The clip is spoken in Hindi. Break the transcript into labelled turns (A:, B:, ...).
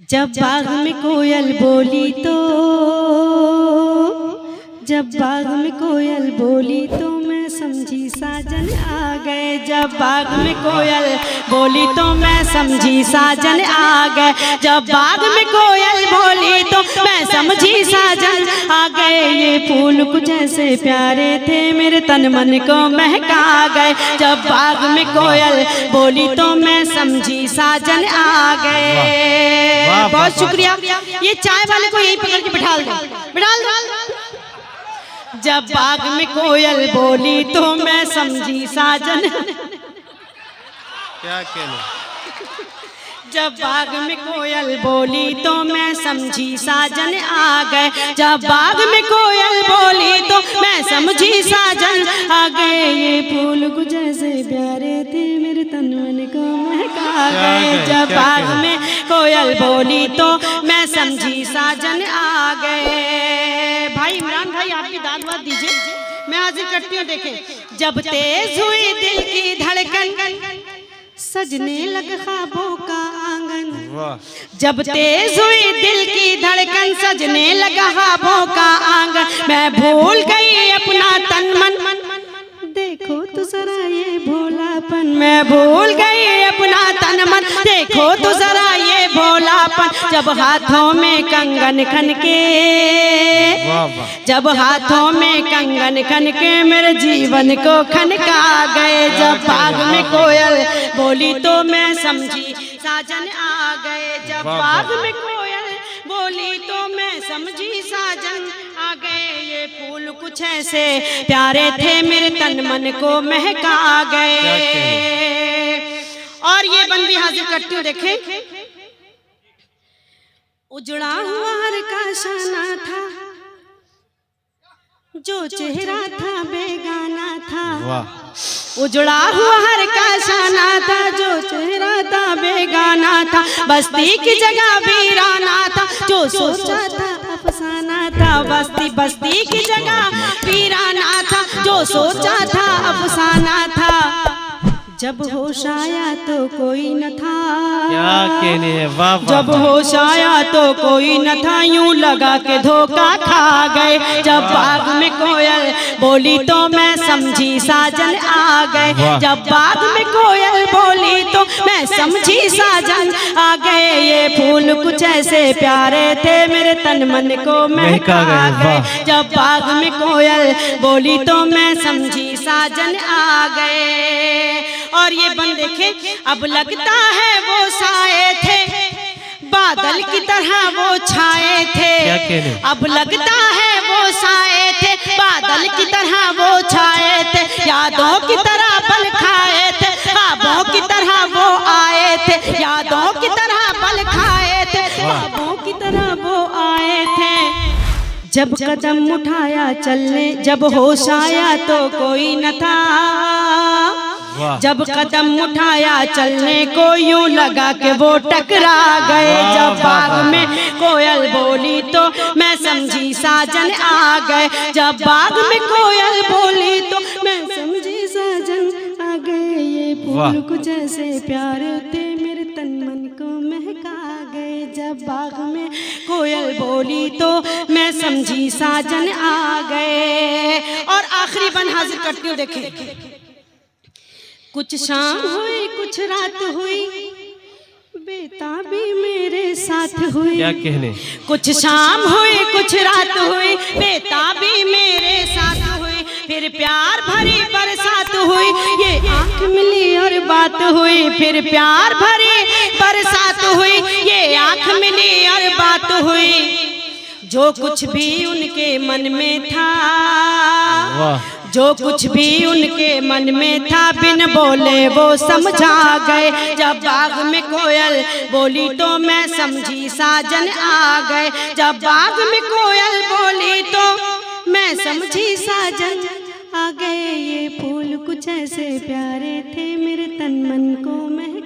A: जब बाग में कोयल बोली तो, जब बाग में कोयल बोली तो मैं समझी साजन आ गए। जब बाग में कोयल बोली तो मैं समझी साजन आ गए। जब बाग में कोयल बोली तो मैं समझी साजन आ गए। ये फूल कुछ ऐसे प्यारे थे मेरे तन मन को महका गए। जब बाग में कोयल बोली तो मैं समझी साजन आ गए। बहुत शुक्रिया। ये चाय वाले को यही पकड़ के बिठा दो, बिठा दो। जब बाग में कोयल बोली तो मैं समझी साजन,
B: क्या कहना।
A: जब बाग में कोयल बोली तो मैं समझी साजन आ गए। जब बाग में कोयल बोली तो मैं समझी साजन आ गए। ये फूल कुछ ऐसे प्यारे थे मेरे तन मन को महका गए। जब बाग में कोयल बोली तो मैं समझी साजन आ गए। भाई इमरान भाई आप भी दाद वाद दीजिए, मैं हाजिर करती हूँ। देखें, जब तेज हुई दिल की धड़कन सजने लगा ख्वाबों का आंगन। जब तेज हुई दिल की धड़कन सजने लगा ख्वाबों का आंगन। मैं भूल गई अपना तन मन, देखो तो जरा ये भोलापन। मैं भूल गई अपना तन मन, देखो तो जरा ये भोलापन। जब हाथों में कंगन खन के, जब हाथों में कंगन खन के मेरे जीवन को खनका गए। जब बाग में कोयल बोली तो मैं समझी साजन आ गए। जब बाग में कोयल बोली तो मैं समझी साजन आ गए। ये फूल कुछ ऐसे प्यारे थे मेरे तन मन को महका गए। और ये बंदी हाजिर करती हूँ। देखें, उजड़ा हुआ हर का शाना था, जो चेहरा था बेगाना था। उजड़ा हुआ हर का शाना था, जो चेहरा था बेगाना था। बस्ती की जगह वीराना था, जो सोचा था अफसाना था। बस्ती की जगह वीराना था, जो सोचा था अफसाना था। जब होश आया तो कोई न था,
B: क्या कहने है। वाह वाह।
A: जब होश आया तो कोई न था, यूं लगा के धोखा खा गए। जब बाग में कोयल बोली तो मैं समझी साजन आ गए। जब बाग में कोयल बोली तो मैं समझी साजन आ गए। ये फूल कुछ ऐसे प्यारे थे मेरे तन मन को महका गए। जब बाग में कोयल बोली तो मैं समझी साजन आ गए। और ये बंद देखे, अब लगता है वो साए थे, बादल की तरह वो छाए थे। अब लगता है वो साए थे, बादल की तरह वो छाए थे। यादों की तरह पल खाए थे, ख्वाबों की तरह वो आए थे। यादों की तरह पल खाए थे, ख्वाबों की तरह वो आए थे। जब कदम उठाया चलने, जब होश आया तो कोई न था। जब कदम उठाया चलने को यूं लगा के वो टकरा गए। जब बाग में कोयल बोली तो मैं समझी साजन आ गए। जब बाग में कोयल बोली तो मैं समझी साजन आ गए। ये फूल कुछ ऐसे प्यारे थे मेरे तन मन को महका गए। जब बाग में कोयल बोली तो मैं समझी साजन आ गए। और आखिरी बन हाजिर करती हूँ। देखें, कुछ शाम हुई कुछ रात हुई, बेताबी मेरे साथ हुई।
B: क्या कहने।
A: कुछ शाम हुई कुछ रात हुई, बेताबी मेरे साथ हुई। फिर प्यार भरी बरसात हुई, ये आंख मिली और बात हुई। फिर प्यार भरी बरसात हुई, ये आंख मिली और बात हुई। जो कुछ भी उनके मन में था, जो कुछ भी उनके मन में था, बिन बोले वो समझा गए। जब बाग में कोयल बोली तो मैं समझी साजन आ गए। जब बाग में कोयल बोली तो मैं समझी साजन आ गए। ये फूल कुछ ऐसे प्यारे थे मेरे तन मन को महका